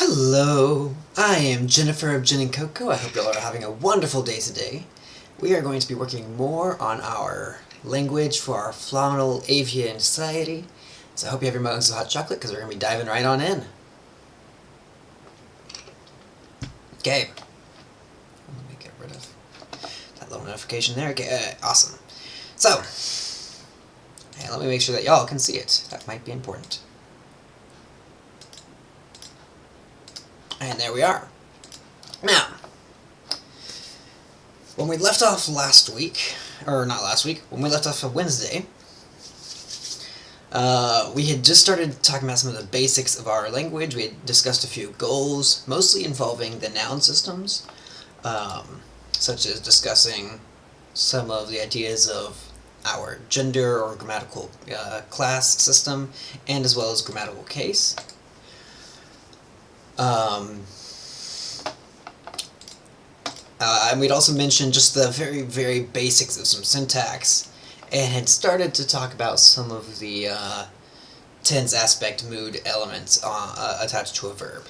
Hello, I am Jennifer of Jen and Coco. I hope y'all are having a wonderful day today. We are going to be working more on our language for our Flaunal Avian Society. So I hope you have your mugs of hot chocolate because we're going to be diving right on in. Okay. Let me get rid of that little notification there. Okay, awesome. So, let me make sure that y'all can see it. That might be important. And there we are. Now, when we left off last week, or not last week, when we left off on Wednesday, we had just started talking about some of the basics of our language. We had discussed a few goals, mostly involving the noun systems, such as discussing some of the ideas of our gender or grammatical class system, and as well as grammatical case. And we'd also mentioned just the very, very basics of some syntax, and had started to talk about some of the tense, aspect, mood elements attached to a verb.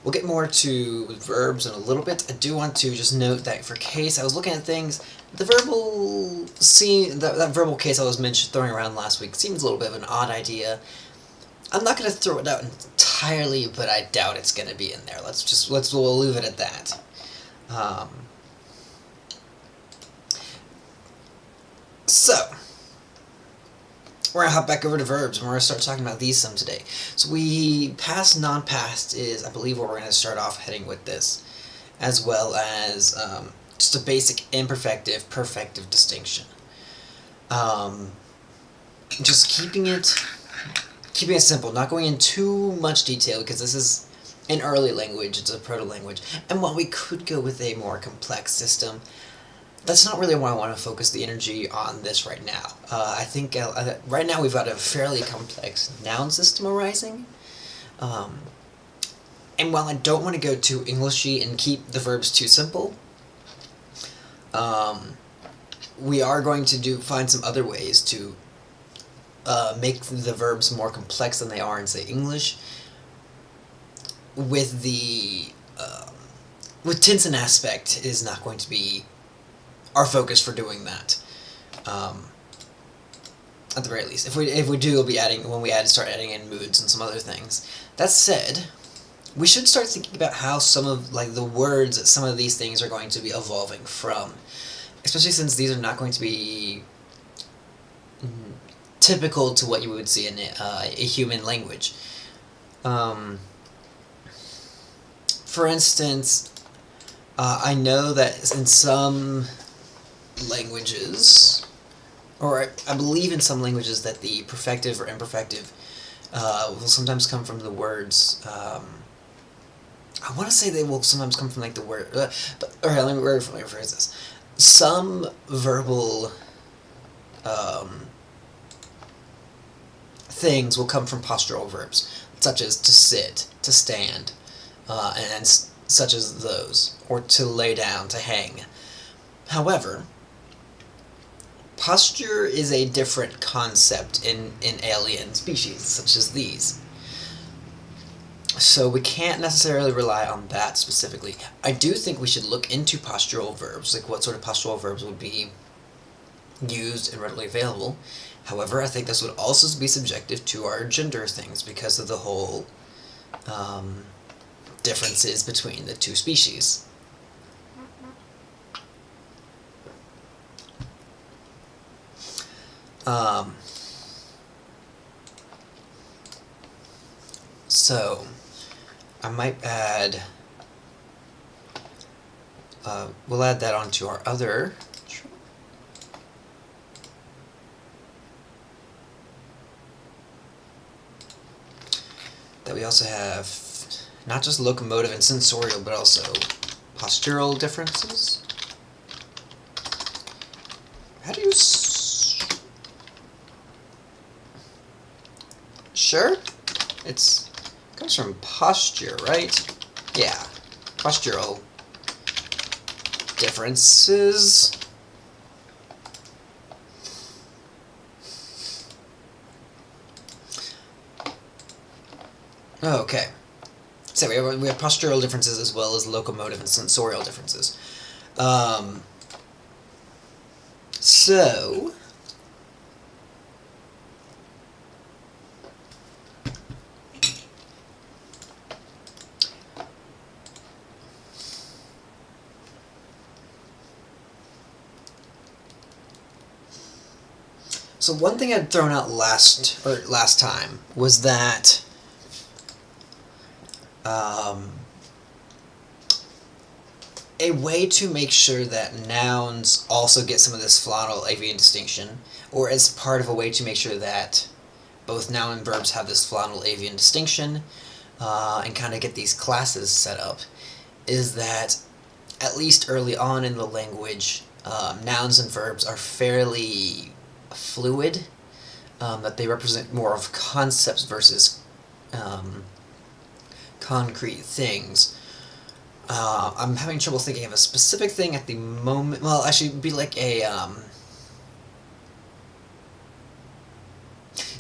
We'll get more to verbs in a little bit. I do want to just note that for case, I was looking at things, the verbal that verbal case I was throwing around last week seems a little bit of an odd idea. I'm not going to throw it out entirely, but I doubt it's going to be in there. We'll leave it at that. So, we're going to hop back over to verbs, and we're going to start talking about these some today. So past, non-past is, I believe, where we're going to start off heading with this, as well as just a basic imperfective, perfective distinction. Just keeping it simple, not going in too much detail, because this is an early language, it's a proto-language, and while we could go with a more complex system, that's not really why I want to focus the energy on this right now. I think right now we've got a fairly complex noun system arising, and while I don't want to go too Englishy and keep the verbs too simple, we are going to find some other ways to make the verbs more complex than they are in, say, English, with tense and aspect is not going to be our focus for doing that. At the very least, if we do, we'll be start adding in moods and some other things. That said, we should start thinking about how some of the words that some of these things are going to be evolving from, especially since these are not going to be typical to what you would see in a human language. For instance, I know that in some languages, or I believe in some languages, that the perfective or imperfective will sometimes come from the words. I want to say they will sometimes come from the word. Let me rephrase this. Some verbal things will come from postural verbs, such as to sit, to stand, and such as those, or to lay down, to hang. However, posture is a different concept in alien species, such as these. So we can't necessarily rely on that specifically. I do think we should look into postural verbs, like what sort of postural verbs would be used and readily available. However, I think this would also be subjective to our gender things because of the whole differences between the two species. So, I might add, we'll add that onto our other, that we also have not just locomotive and sensorial, but also postural differences. How do you sure? It comes from posture, right? Yeah. Postural differences. Okay. So we have postural differences as well as locomotive and sensorial differences. So one thing I'd thrown out last time was that a way to make sure that nouns also get some of this Flaunal avian distinction, or as part of a way to make sure that both noun and verbs have this Flaunal avian distinction, and kind of get these classes set up, is that at least early on in the language, nouns and verbs are fairly fluid, that they represent more of concepts versus concrete things. I'm having trouble thinking of a specific thing at the moment. Well, actually, it'd be like a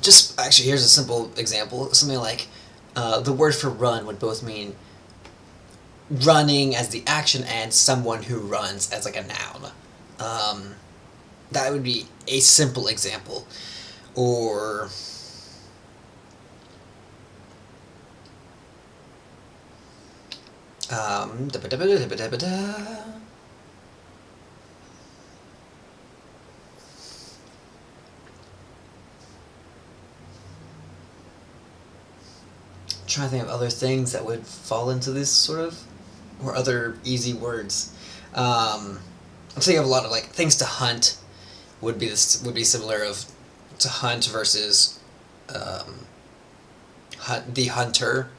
just actually, here's a simple example. Something like the word for run would both mean running as the action and someone who runs as like a noun. That would be a simple example. Or trying to think of other things that would fall into this sort of, or other easy words. I'm thinking of a lot of like things to hunt would be similar of to hunt versus the hunter,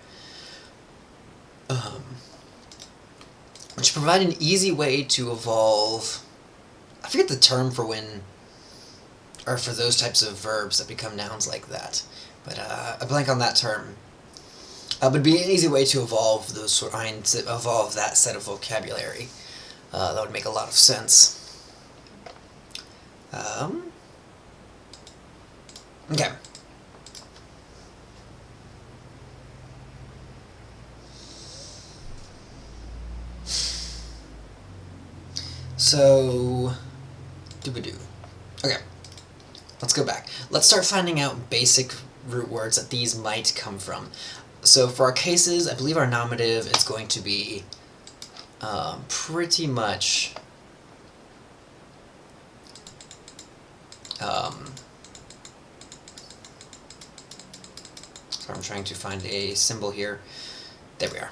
which provide an easy way to evolve. I forget the term for when, or for those types of verbs that become nouns like that, but I blank on that term. Would be an easy way to evolve evolve that set of vocabulary. That would make a lot of sense. Okay. So, doo-ba-doo. Okay, let's go back. Let's start finding out basic root words that these might come from. So for our cases, I believe our nominative is going to be pretty much so I'm trying to find a symbol here. There we are.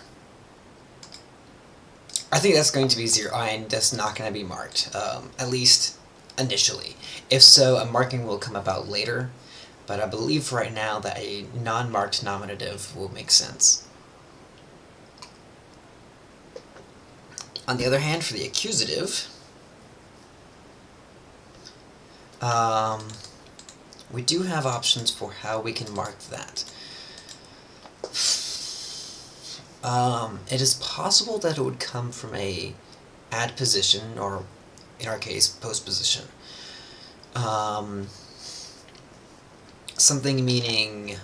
I think that's going to be 0, and that's not going to be marked, at least initially. If so, a marking will come about later, but I believe right now that a non-marked nominative will make sense. On the other hand, for the accusative, we do have options for how we can mark that. It is possible that it would come from a adposition, or in our case, postposition. Something meaning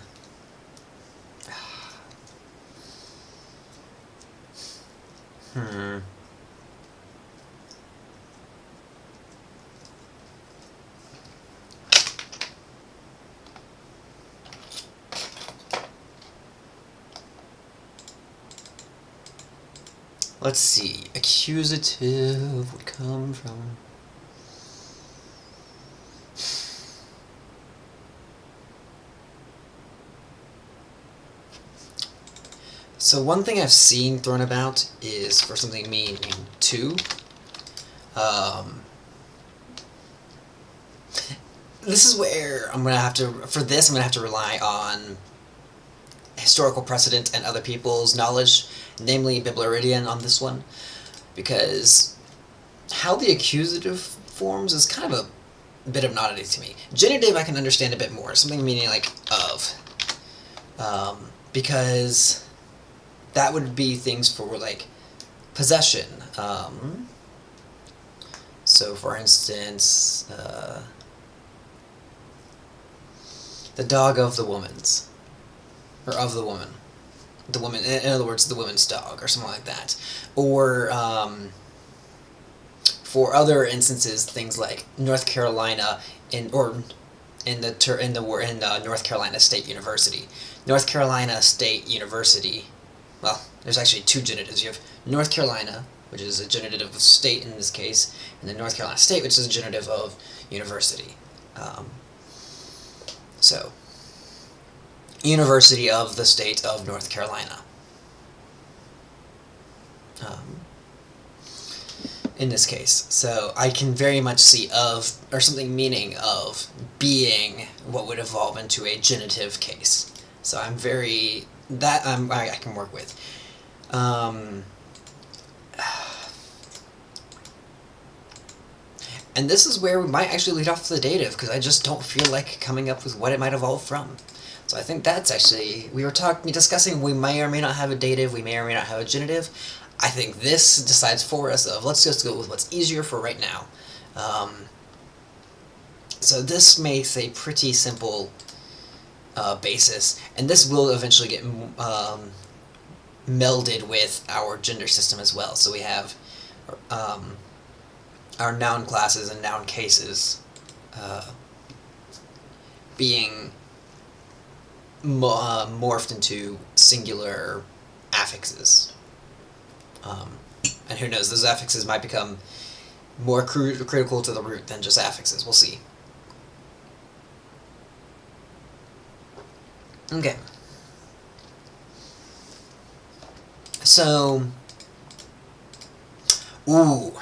let's see, accusative would come from so one thing I've seen thrown about is for something meaning to. This is where I'm going to have to rely on historical precedent and other people's knowledge, namely Biblioidion on this one, because how the accusative forms is kind of a bit of an oddity to me. Genitive I can understand a bit more, something meaning like of, because that would be things for like possession. So for instance, the dog of the woman's, or of the woman. the woman, in other words, the woman's dog, or something like that. Or for other instances, things like North Carolina in North Carolina State University. North Carolina State University. Well, there's actually two genitives. You have North Carolina, which is a genitive of state in this case, and then North Carolina State, which is a genitive of university. So, University of the State of North Carolina. In this case. So I can very much see of, or something meaning of, being what would evolve into a genitive case. So I'm very, I can work with. And this is where we might actually lead off to the dative, because I just don't feel like coming up with what it might evolve from. So I think that's actually, we were discussing we may or may not have a dative, we may or may not have a genitive. I think this decides for us of, let's just go with what's easier for right now. So this makes a pretty simple basis, and this will eventually get melded with our gender system as well. So we have our noun classes and noun cases being morphed into singular affixes. And who knows, those affixes might become more critical to the root than just affixes. We'll see. Okay. So, ooh.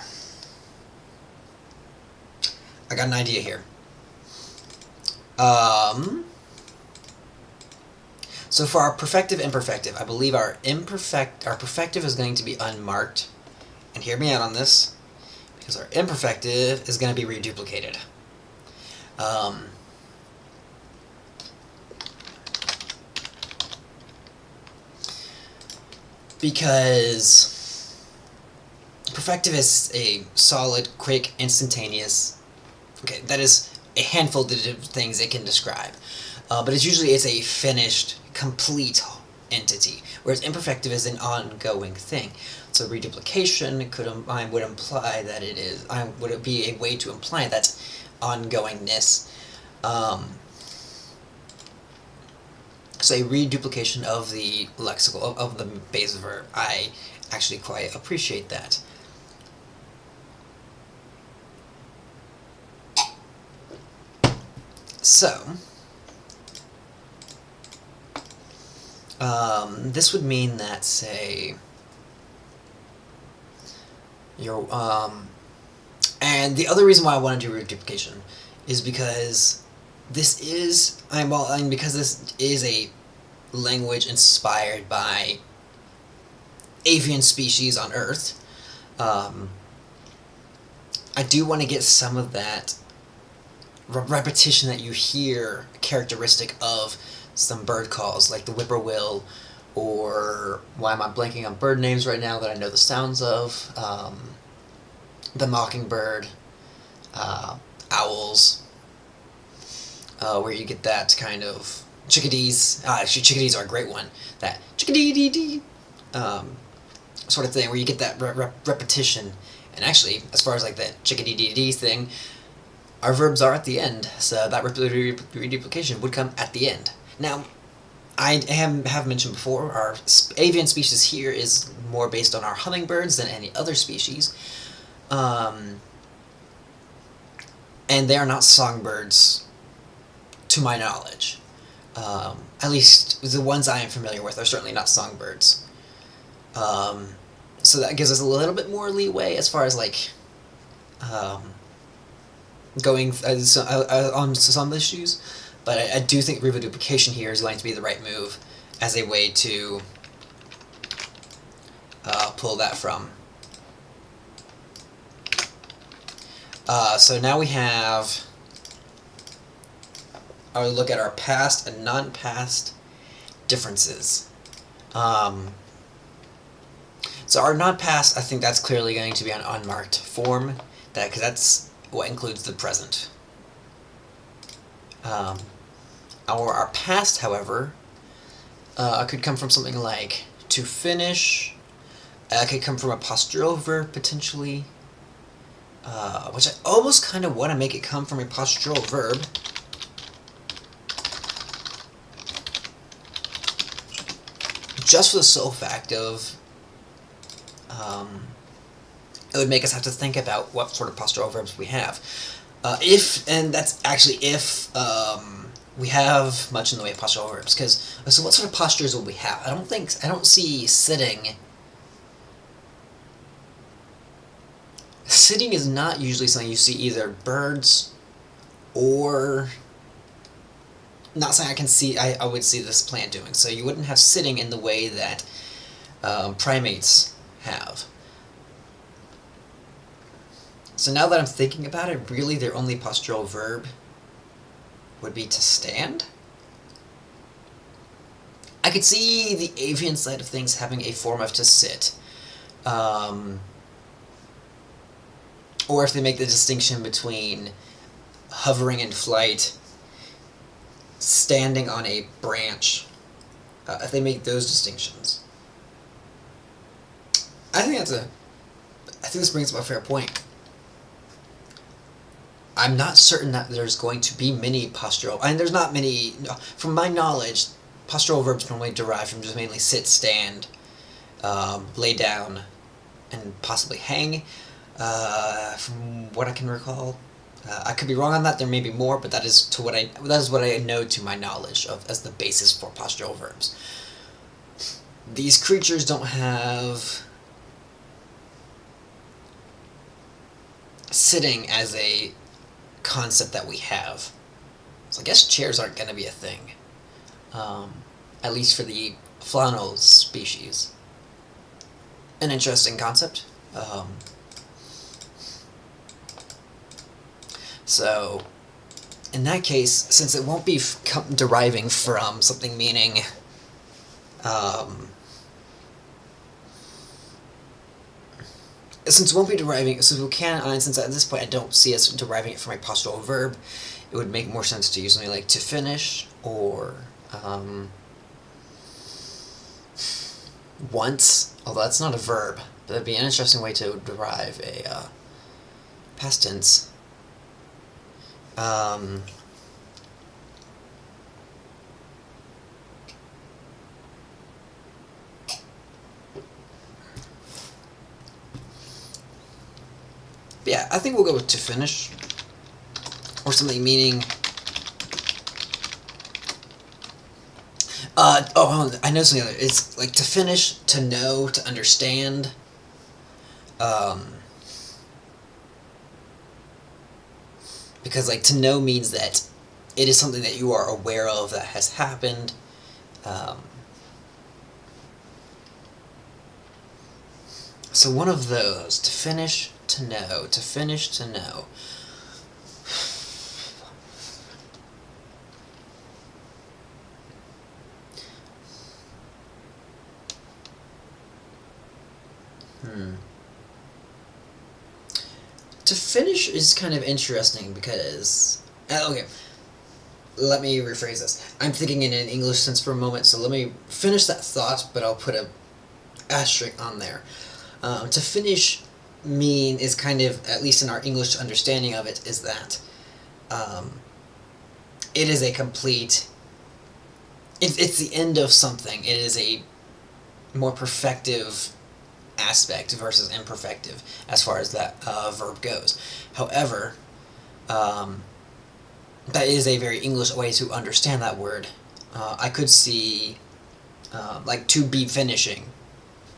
I got an idea here. So for our perfective imperfective, I believe our perfective is going to be unmarked. And hear me out on this, because our imperfective is going to be reduplicated. Because perfective is a solid, quick, instantaneous. Okay, that is a handful of things it can describe. But it's a finished, complete entity, whereas imperfective is an ongoing thing. So reduplication would imply that it is. Would it be a way to imply that ongoingness? So a reduplication of the lexical of the base verb. I actually quite appreciate that. So. This would mean that, say, and the other reason why I want to do reduplication is because this is, because this is a language inspired by avian species on Earth. I do want to get some of that repetition that you hear characteristic of some bird calls, like the whippoorwill, or why am I blanking on bird names right now that I know the sounds of? The mockingbird, owls, where you get that kind of chickadees. Actually, chickadees are a great one. That chickadee-dee-dee sort of thing, where you get that repetition. And actually, as far as like that chickadee-dee-dee thing, our verbs are at the end, so that reduplication would come at the end. Now, I have mentioned before, our avian species here is more based on our hummingbirds than any other species. And they are not songbirds, to my knowledge. At least the ones I am familiar with are certainly not songbirds. So that gives us a little bit more leeway as far as like going on some issues. But I do think reduplication here is going to be the right move as a way to pull that from. So now we have our look at our past and non-past differences. So our non-past, I think that's clearly going to be an unmarked form, because that's what includes the present. Our past, however, could come from something like to finish. It could come from a postural verb, potentially. Which I almost kind of want to make it come from a postural verb. Just for the sole fact of, it would make us have to think about what sort of postural verbs we have. And that's actually if we have much in the way of postural verbs. Because, so what sort of postures will we have? I don't see sitting. Sitting is not usually something you see either birds or... Not something I can see, I would see this plant doing. So you wouldn't have sitting in the way that primates have. So now that I'm thinking about it, really their only postural verb would be to stand. I could see the avian side of things having a form of to sit. Or if they make the distinction between hovering in flight, standing on a branch, if they make those distinctions. I think this brings up a fair point. I'm not certain that there's going to be many postural, and there's not many, from my knowledge, postural verbs normally derive from just mainly sit, stand, lay down, and possibly hang. From what I can recall, I could be wrong on that. There may be more, but that is what I know to my knowledge of as the basis for postural verbs. These creatures don't have sitting as a concept that we have, so I guess chairs aren't going to be a thing, at least for the Flaunal species. An interesting concept. So, in that case, since it won't be deriving from something meaning, since it won't be deriving, since at this point I don't see us deriving it from a postural verb, it would make more sense to use something like to finish, or, once, although that's not a verb, but that'd be an interesting way to derive a, past tense. Yeah, I think we'll go with to finish, or something meaning... I know something other. It's like to finish, to know, to understand. Because like to know means that it is something that you are aware of that has happened. So one of those, to finish, to know, to finish, to know. To finish is kind of interesting because... okay, let me rephrase this. I'm thinking in an English sense for a moment, so let me finish that thought, but I'll put a asterisk on there. To finish is kind of, at least in our English understanding of it, is that it is a complete... It's the end of something. It is a more perfective aspect versus imperfective as far as that verb goes. However, that is a very English way to understand that word. I could see, like, to be finishing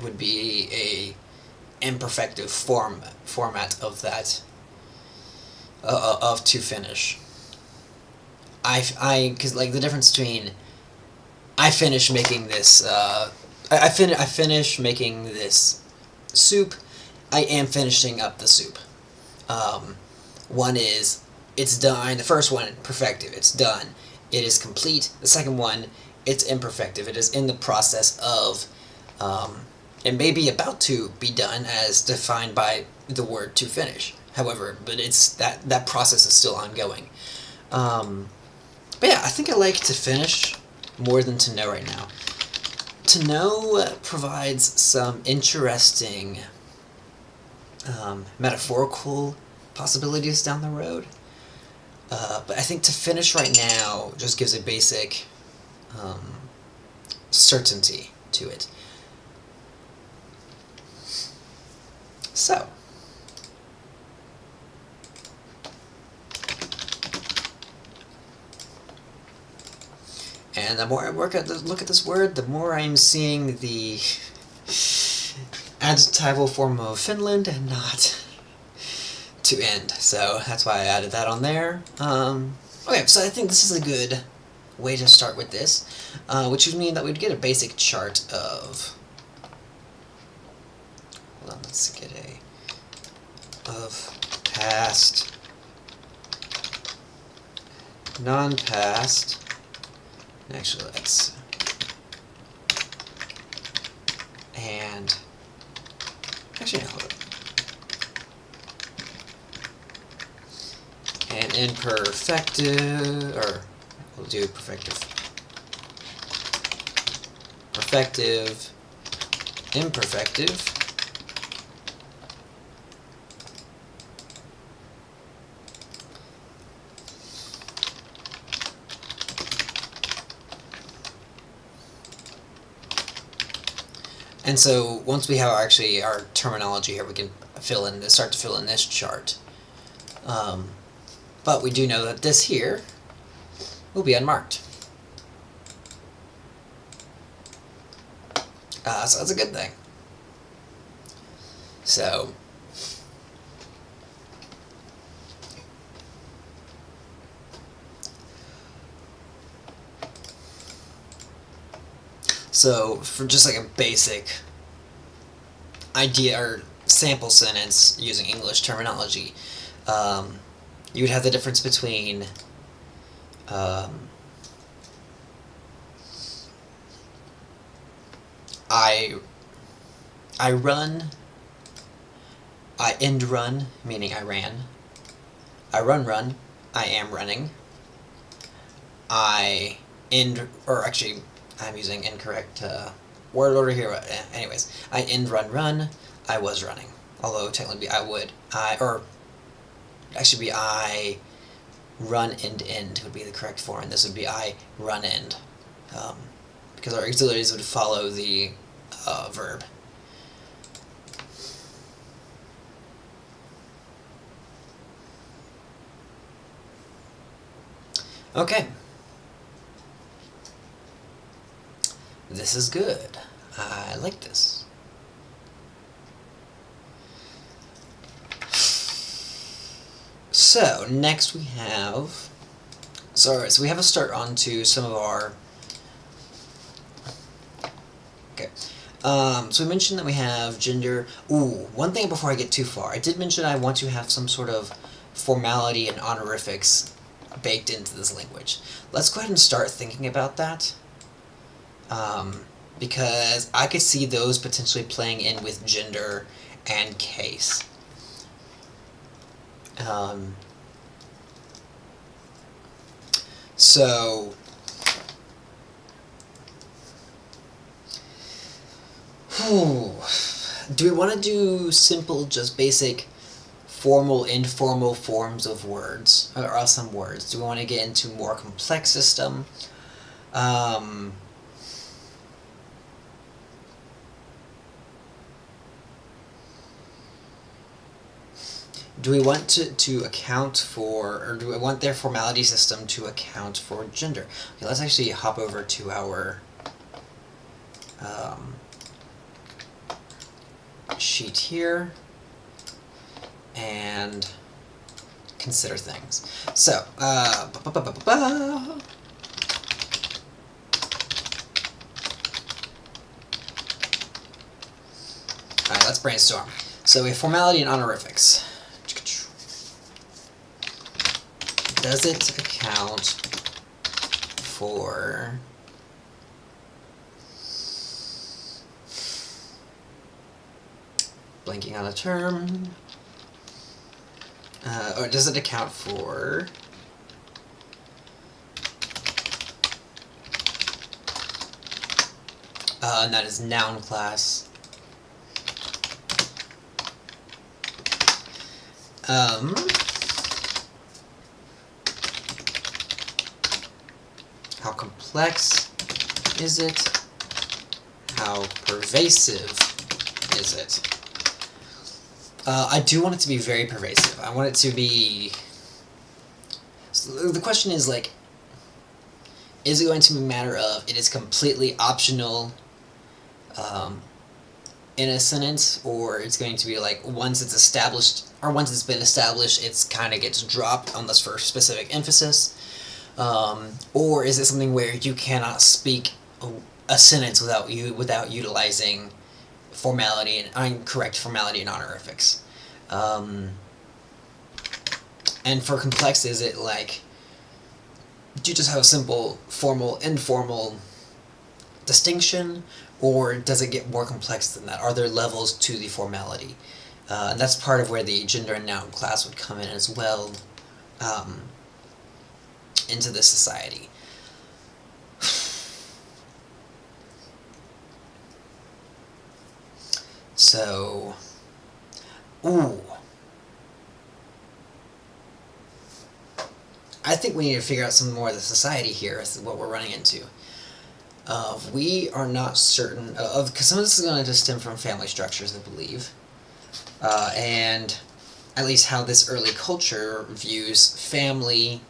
would be a imperfective format of that, of to finish. Because, like, the difference between I finish making this, I finish making this soup, I am finishing up the soup. One is, it's done. The first one, perfective, it's done. It is complete. The second one, it's imperfective. It is in the process of, it may be about to be done as defined by the word to finish. However, but it's that process is still ongoing. But yeah, I think I like to finish more than to know right now. to know provides some interesting metaphorical possibilities down the road. But I think to finish right now just gives a basic certainty to it. So, and the more I look at this word, the more I'm seeing the adjectival form of Finland and not to end. So that's why I added that on there. Okay, so I think this is a good way to start with this, which would mean that we'd get a basic chart of, hold on, let's get of past, non-past, actually let's, and, actually no, hold on. And imperfective, or we'll do perfective, imperfective, and so once we have actually our terminology here, we can start to fill in this chart. But we do know that this here will be unmarked. So that's a good thing. So, for just like a basic idea or sample sentence using English terminology, you would have the difference between I run, I end run, meaning I ran, I run, I am running, I end, or actually I'm using incorrect word order here, but anyways, I end run, I was running, although technically I run end would be the correct form, and this would be I run end, because our auxiliaries would follow the verb. Okay. This is good. I like this. So, next we have, so we have a start on to some of our, okay, so we mentioned that we have gender. One thing before I get too far, I did mention I want to have some sort of formality and honorifics baked into this language. Let's go ahead and start thinking about that, because I could see those potentially playing in with gender and case. So, do we want to do simple, just basic, formal, informal forms of words, or some words? Do we want to get into more complex system? Do we want to account for, or do we want their formality system to account for gender? Okay, let's actually hop over to our sheet here and consider things. So, alright, let's brainstorm. So we have formality and honorifics. Does it account for blanking on a term, or does it account for and that is noun class. How complex is it? How pervasive is it? I do want it to be very pervasive. I want it to be... So the question is, like, is it going to be a matter of it is completely optional in a sentence, or it's going to be like once it's established, or once it's been established, it's kind of gets dropped unless for specific emphasis, or is it something where you cannot speak a sentence without utilizing formality and correct formality and honorifics. And for complex, is it like, do you just have a simple formal, informal distinction, or does it get more complex than that? Are there levels to the formality? And that's part of where the gender and noun class would come in as well into this society. So, I think we need to figure out some more of the society here, is what we're running into. We are not certain of, because some of this is going to stem from family structures, I believe, and at least how this early culture views family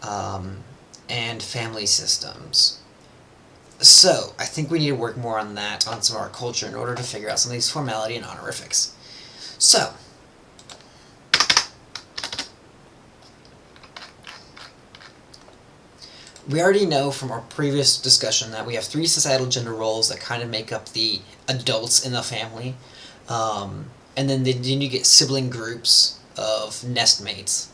and family systems. So, I think we need to work more on that, on some of our culture, in order to figure out some of these formality and honorifics. So, we already know from our previous discussion that we have 3 societal gender roles that kind of make up the adults in the family. And then you get sibling groups of nestmates.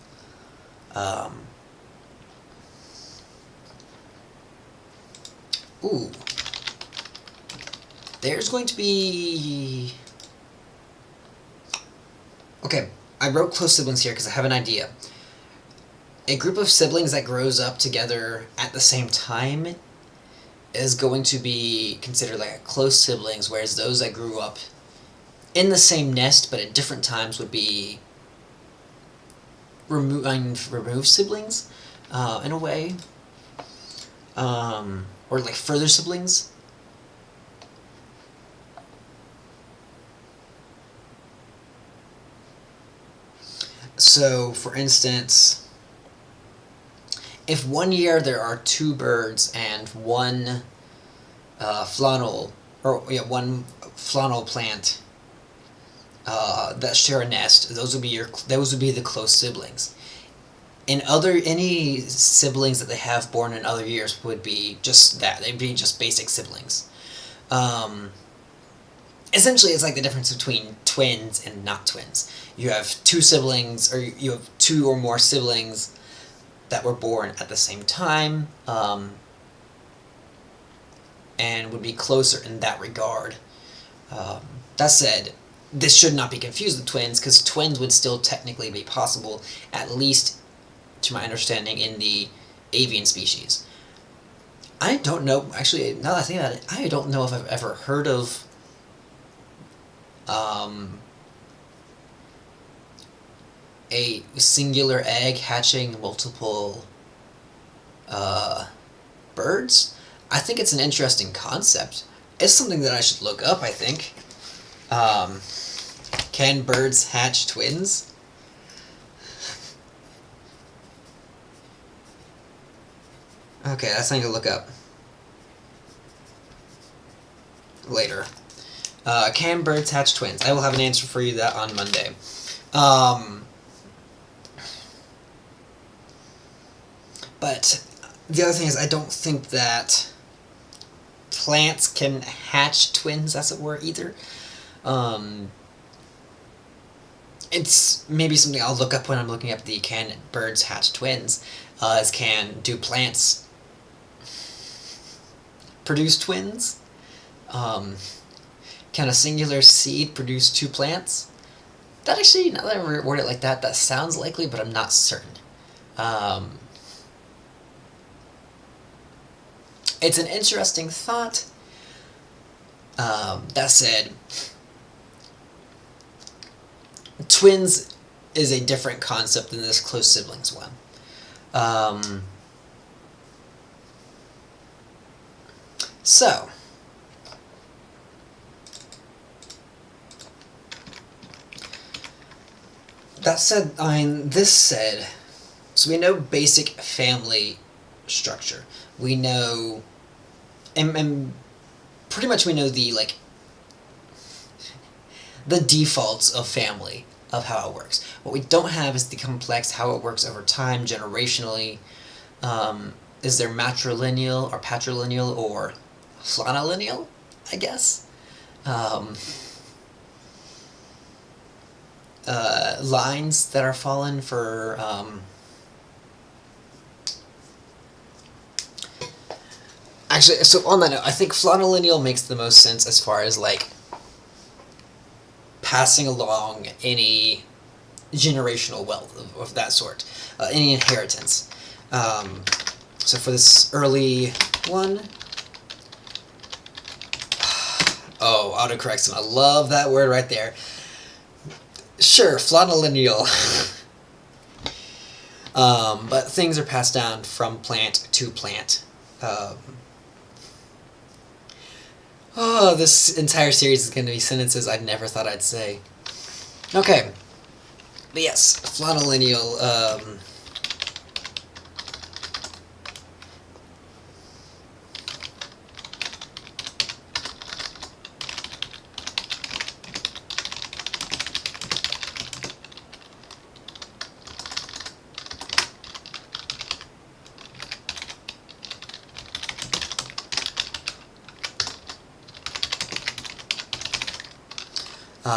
There's going to be... Okay, I wrote close siblings here because I have an idea. A group of siblings that grows up together at the same time is going to be considered like a close siblings, whereas those that grew up in the same nest but at different times would be removed siblings, in a way, or like further siblings. So, for instance, if one year there are 2 birds and one Flaunal, one Flaunal plant that share a nest, those would be the close siblings. Any siblings that they have born in other years would be just that. They'd be just basic siblings. Essentially, it's like the difference between twins and not twins. You have 2 siblings, or you have 2 or more siblings that were born at the same time, and would be closer in that regard. That said, this should not be confused with twins, because twins would still technically be possible, at least to my understanding, in the avian species. I don't know, actually, now that I think about it, I don't know if I've ever heard of a singular egg hatching multiple birds. I think it's an interesting concept. It's something that I should look up, I think. Can birds hatch twins? Okay, that's something to look up later. Can birds hatch twins? I will have an answer for you that on Monday. But the other thing is, I don't think that plants can hatch twins, as it were, either. It's maybe something I'll look up when I'm looking up the can birds hatch twins, do plants produce twins? Can a singular seed produce 2 plants? That actually, now that I word it like that, that sounds likely, but I'm not certain. It's an interesting thought. That said, twins is a different concept than this close siblings one. So, that said, this said, so we know basic family structure. We know, and pretty much we know the defaults of family, of how it works. What we don't have is the complex how it works over time, generationally. Is there matrilineal or patrilineal or flaunilineal, I guess? Lines that are fallen for actually, so on that note, I think flaunilineal makes the most sense as far as passing along any generational wealth of that sort, any inheritance. So for this early one, oh, autocorrection, I love that word right there. Sure, flaunilineal. But things are passed down from plant to plant. This entire series is going to be sentences I never thought I'd say. Okay. But yes, flaunilineal,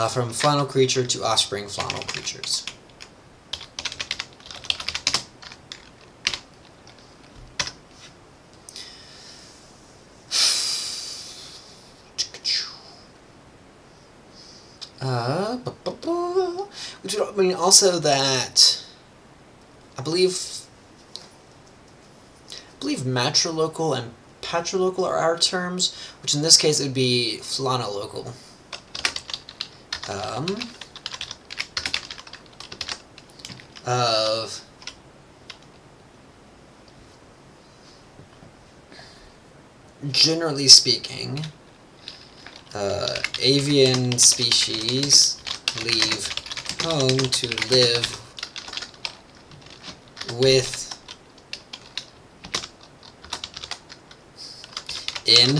from flaunal creature to offspring flaunal creatures. Which would mean also that I believe matrilocal and patrilocal are our terms, which in this case it would be flaunalocal. Of generally speaking, avian species leave home to live with in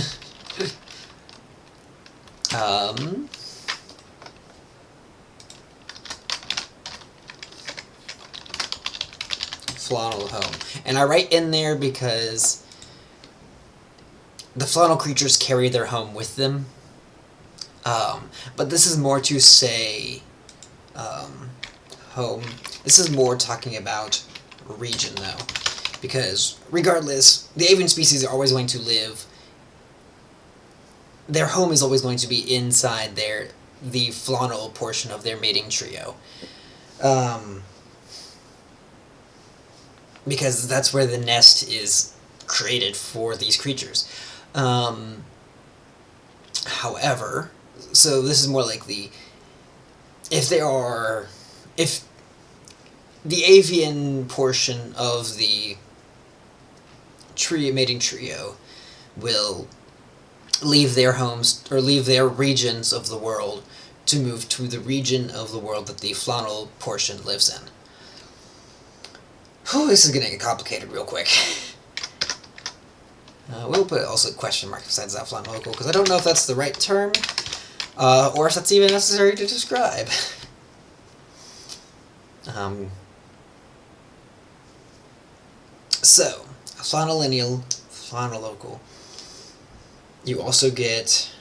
flaunal home. And I write in there because the flaunal creatures carry their home with them. But this is more to say home. This is more talking about region, though. Because regardless, the avian species are always going to live, their home is always going to be inside the flaunal portion of their mating trio. Because that's where the nest is created for these creatures. However, so this is more like if the avian portion of the mating trio will leave their homes or leave their regions of the world to move to the region of the world that the flaunal portion lives in. Whew, this is going to get complicated real quick. We'll put also a question mark besides that flaunalocal, because I don't know if that's the right term, or if that's even necessary to describe. So, flaunilineal, flaunalocal. You also get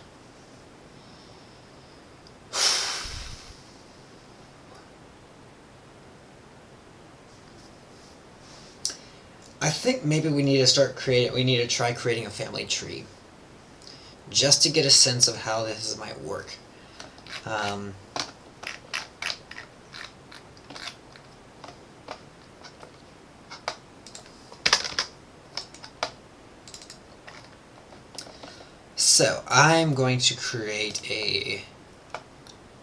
I think maybe we need to try creating a family tree, just to get a sense of how this might work. So I'm going to create a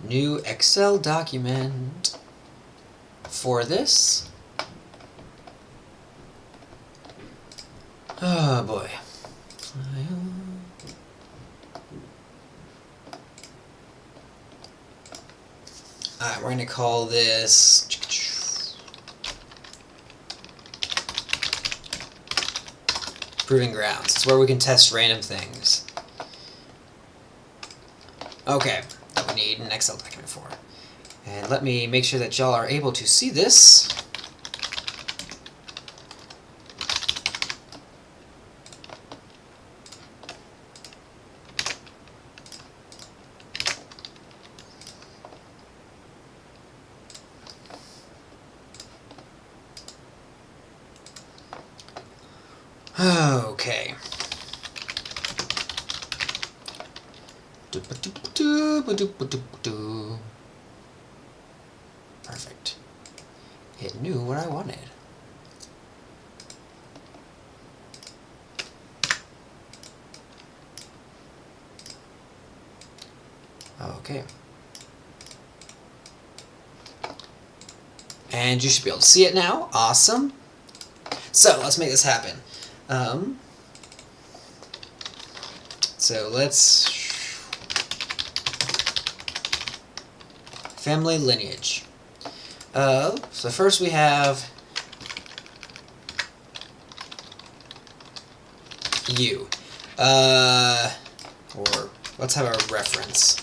new Excel document for this. Oh boy. Alright, we're going to call this Proving Grounds. It's where we can test random things. Okay, that we need an Excel document for. And let me make sure that y'all are able to see this. Okay. Perfect. It knew what I wanted. Okay. And you should be able to see it now. Awesome. So let's make this happen. So let's family lineage. So first we have you. Or let's have a reference.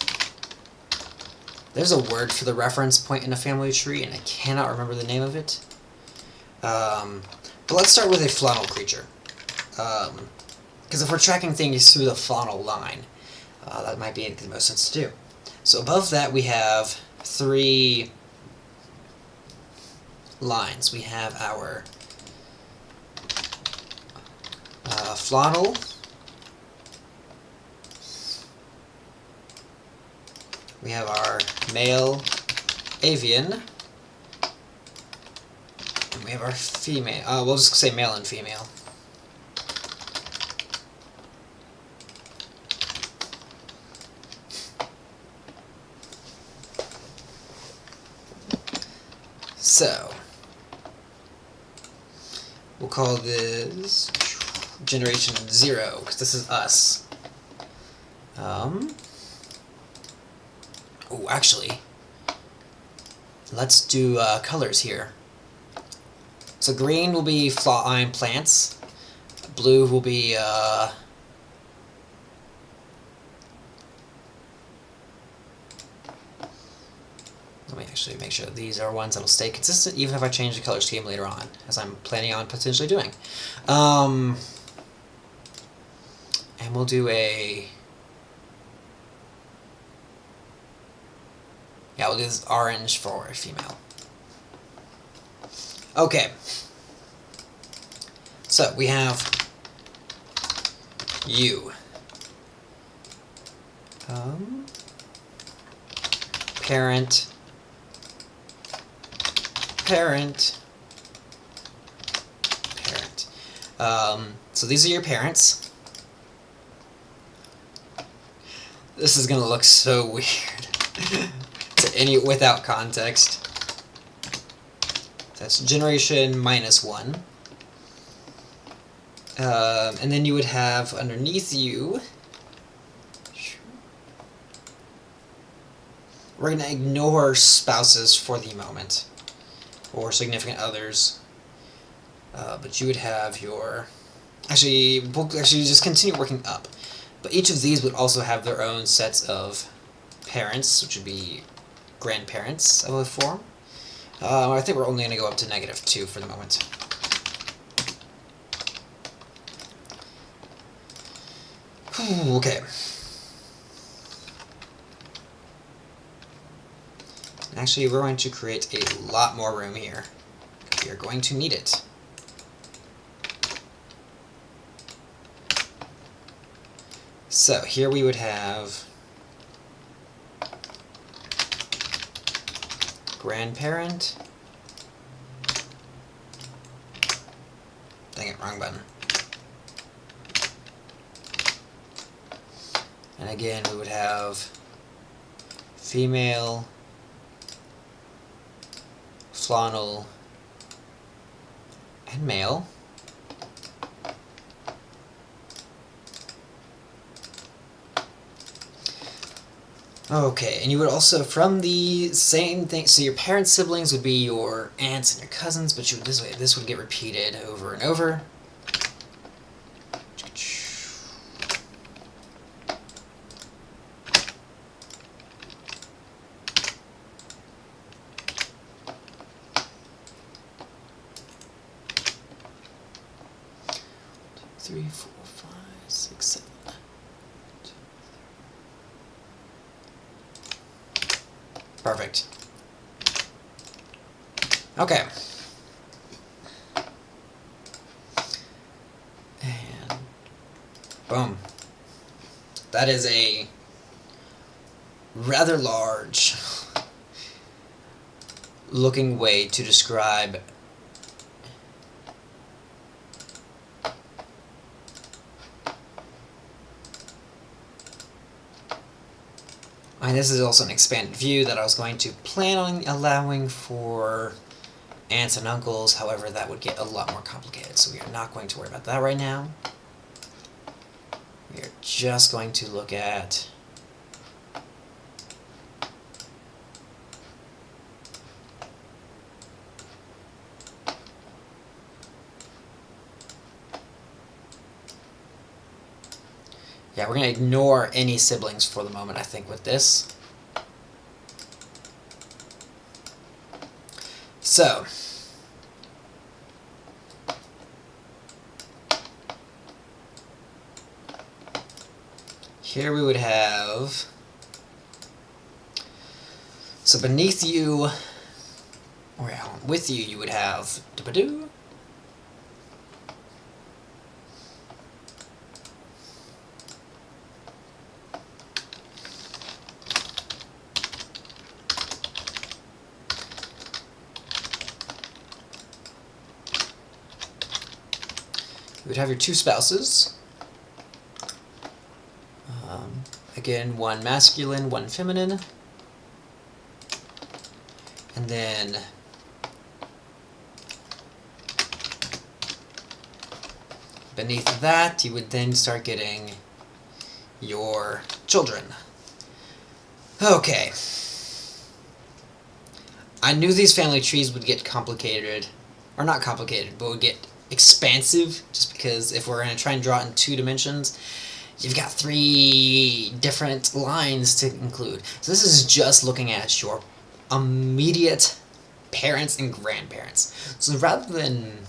There's a word for the reference point in a family tree, and I cannot remember the name of it. But let's start with a Flaunal creature. Because if we're tracking things through the Flaunal line, that might be the most sense to do. So above that we have 3 lines. We have our Flaunal, we have our male Avian, and we have our female, we'll just say male and female. So, we'll call this generation 0, because this is us. Oh, actually, let's do colors here. So green will be Flaunal plants, blue will be let me actually make sure that these are ones that will stay consistent even if I change the color scheme later on, as I'm planning on potentially doing. And we'll do we'll do this orange for a female. Okay. So we have you. Parent. Parent. Parent. So these are your parents. This is gonna look so weird to without context. That's generation -1. And then you would have underneath you, we're going to ignore spouses for the moment, or significant others, but you would have your, actually just continue working up, but each of these would also have their own sets of parents, which would be grandparents of a form. I think we're only going to go up to -2 for the moment. Okay. Actually, we're going to create a lot more room here. We are going to need it. So here we would have grandparent. Dang it, wrong button. And again, we would have female, Flaunal, and male. Okay, and you would also, from the same thing, so your parents' siblings would be your aunts and your cousins, but you would, this would get repeated over and over. Three, four, five, six, seven. Perfect. Okay. And boom. That is a rather large looking way to describe and this is also an expanded view that I was going to plan on allowing for aunts and uncles, however that would get a lot more complicated, so we are not going to worry about that right now. We are just going to look at yeah, we're going to ignore any siblings for the moment, I think, with this. So, here we would have, so beneath you, or with you, you would have do-ba-doo. You would have your two spouses. Again, one masculine, one feminine. And then beneath that, you would then start getting your children. Okay. I knew these family trees would get complicated, or not complicated, but would get expansive, just because if we're going to try and draw it in 2 dimensions, you've got 3 different lines to include. So this is just looking at your immediate parents and grandparents. So rather than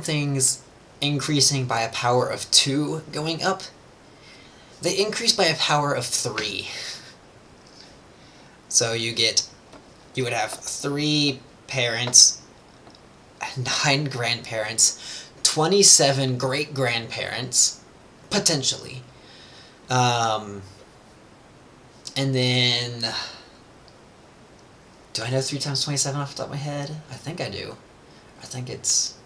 things increasing by a power of 2 going up, they increase by a power of 3. So you would have 3 parents, 9 grandparents, 27 great-grandparents, potentially. And then, do I know 3 times 27 off the top of my head? I think I do. I think it's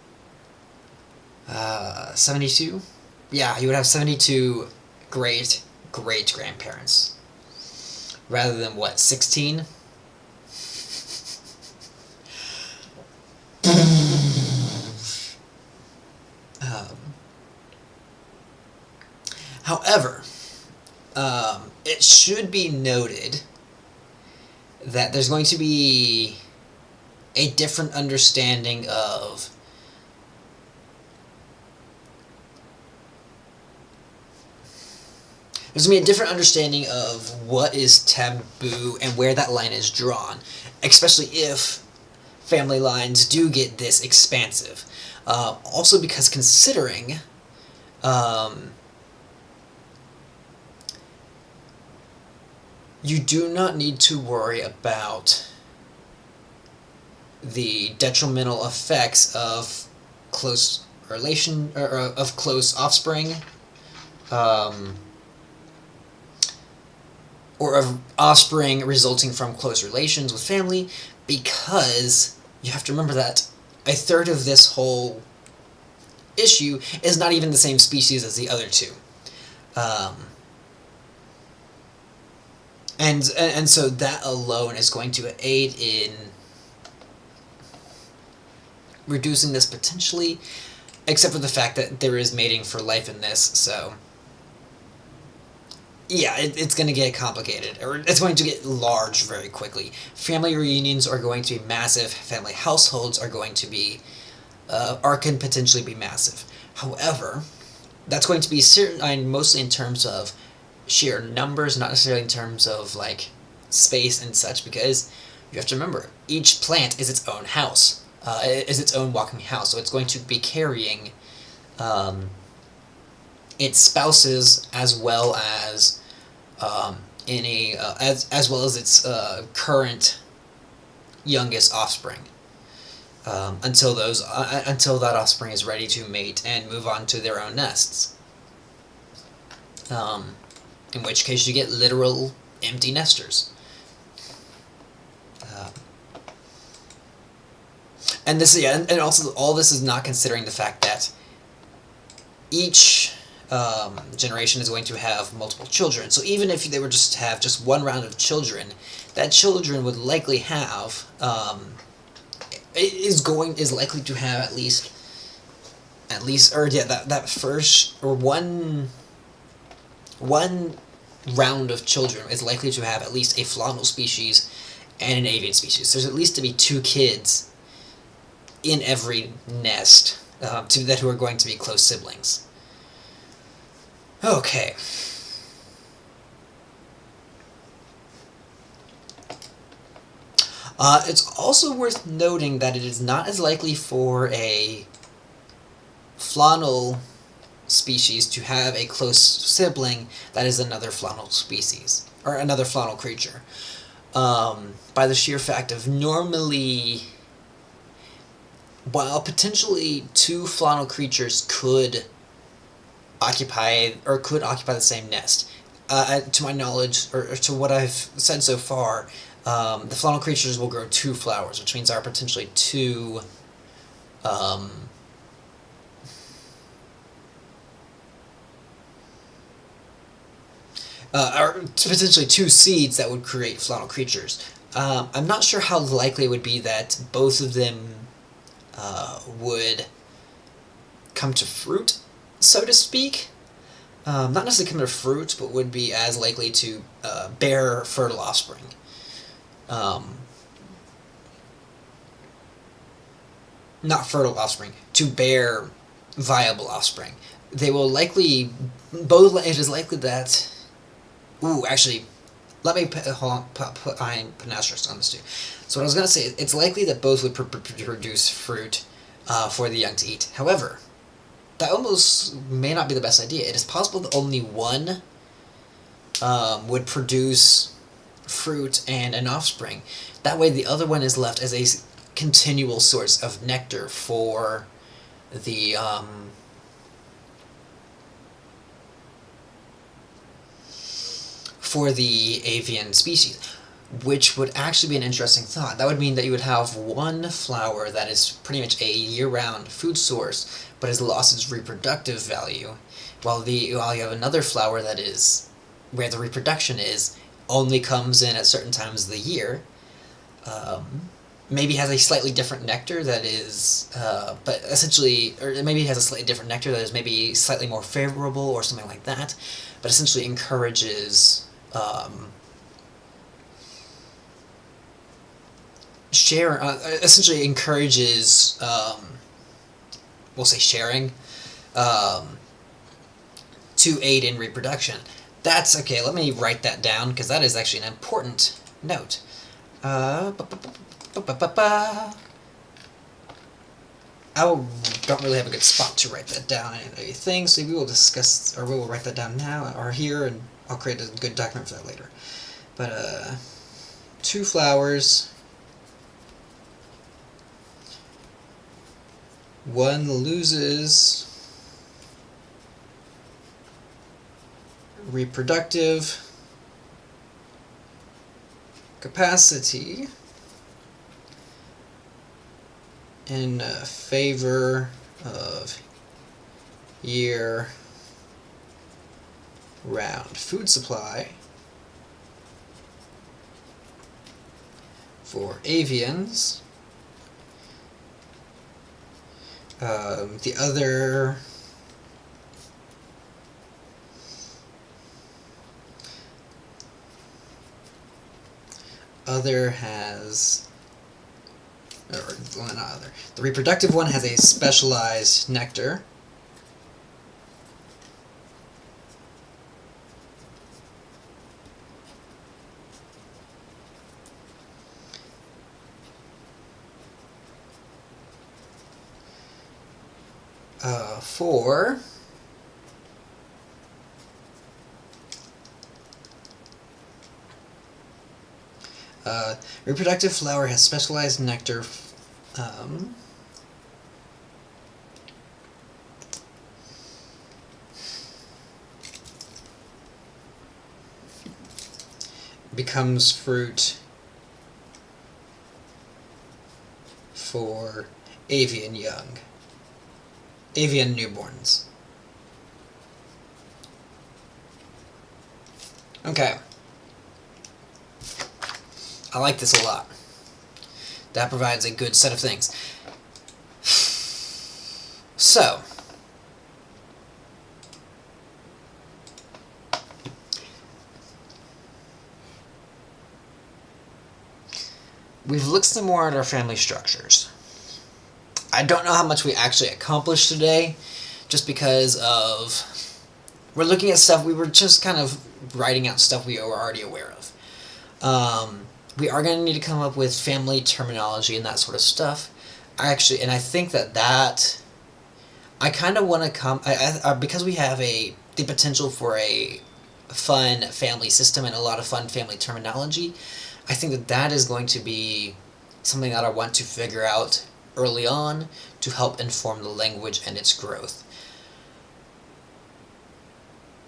72? Yeah, you would have 72 great-grandparents. Rather than, what, 16? However, it should be noted that there's going to be a different understanding of what is taboo and where that line is drawn, especially if family lines do get this expansive. Also because considering you do not need to worry about the detrimental effects of close relation or of close offspring, or of offspring resulting from close relations with family, because you have to remember that a third of this whole issue is not even the same species as the other two. And so that alone is going to aid in reducing this potentially, except for the fact that there is mating for life in this, so yeah, it's going to get complicated, or it's going to get large very quickly. Family reunions are going to be massive. Family households are going to be, can potentially be massive. However, that's going to be certain, mostly in terms of sheer numbers, not necessarily in terms of like space and such, because you have to remember, each plant is its own house, is its own walking house, so it's going to be carrying its spouses as well as as well as its current youngest offspring, until that offspring is ready to mate and move on to their own nests. In which case you get literal empty nesters. And this, yeah, and also all this is not considering the fact that each generation is going to have multiple children. So even if they were just to have just one round of children, that children would likely have is likely to have at least that first or one round of children is likely to have at least a Flaunal species and an Avian species. There's at least to be 2 kids in every nest who are going to be close siblings. Okay. It's also worth noting that it is not as likely for a Flaunal species to have a close sibling that is another Flaunal species, or another Flaunal creature. By the sheer fact of normally, while potentially 2 Flaunal creatures could occupy the same nest, to my knowledge, or to what I've said so far, the Flaunal creatures will grow 2 flowers, which means there are potentially 2 potentially 2 seeds that would create Flaunal creatures. I'm not sure how likely it would be that both of them would come to fruit, so to speak. Not necessarily come to fruit, but would be as likely to bear fertile offspring. Not fertile offspring, to bear viable offspring. They will likely, it is likely that, actually, let me put an asterisk on this too. So what I was going to say, it's likely that both would produce fruit for the young to eat. However, that almost may not be the best idea. It is possible that only one would produce fruit and an offspring. That way the other one is left as a continual source of nectar for the avian species, which would actually be an interesting thought. That would mean that you would have one flower that is pretty much a year-round food source, but has lost its reproductive value, while you have another flower that is, where the reproduction is, only comes in at certain times of the year, maybe has a slightly different nectar that is, but essentially, or maybe has a slightly different nectar that is maybe slightly more favorable or something like that, but essentially encourages essentially encourages, we'll say sharing, to aid in reproduction. That's okay, let me write that down, because that is actually an important note. I don't really have a good spot to write that down in a thing, so we will discuss, or we will write that down now, or here, and I'll create a good document for that later. But, 2 flowers, 1 loses reproductive capacity in favor of year round food supply for avians. The other has, or well, not other. The reproductive one has a specialized nectar. For reproductive flower has specialized nectar. Becomes fruit for avian young. Avian newborns. Okay. I like this a lot. That provides a good set of things. So, we've looked some more at our family structures. I don't know how much we actually accomplished today, just because of we're looking at stuff, we were just kind of writing out stuff we were already aware of. We are going to need to come up with family terminology and that sort of stuff. I think that I kind of want to because we have the potential for a fun family system and a lot of fun family terminology. I think that is going to be something that I want to figure out early on to help inform the language and its growth.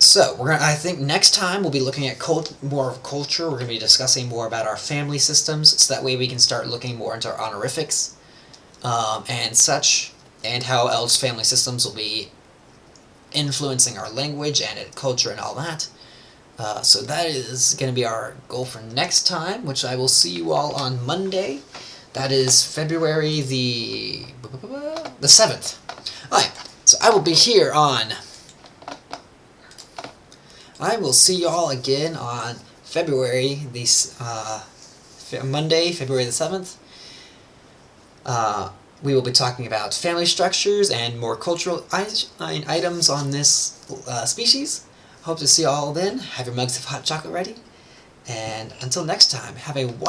So, I think next time we'll be looking at more of culture. We're going to be discussing more about our family systems, so that way we can start looking more into our honorifics and such, and how else family systems will be influencing our language and culture and all that. So that is going to be our goal for next time, which I will see you all on Monday. That is February the 7th. Alright, so I will be here on... I will see you all again on Monday, February the 7th. We will be talking about family structures and more cultural items on this species. Hope to see you all then. Have your mugs of hot chocolate ready. And until next time, have a wonderful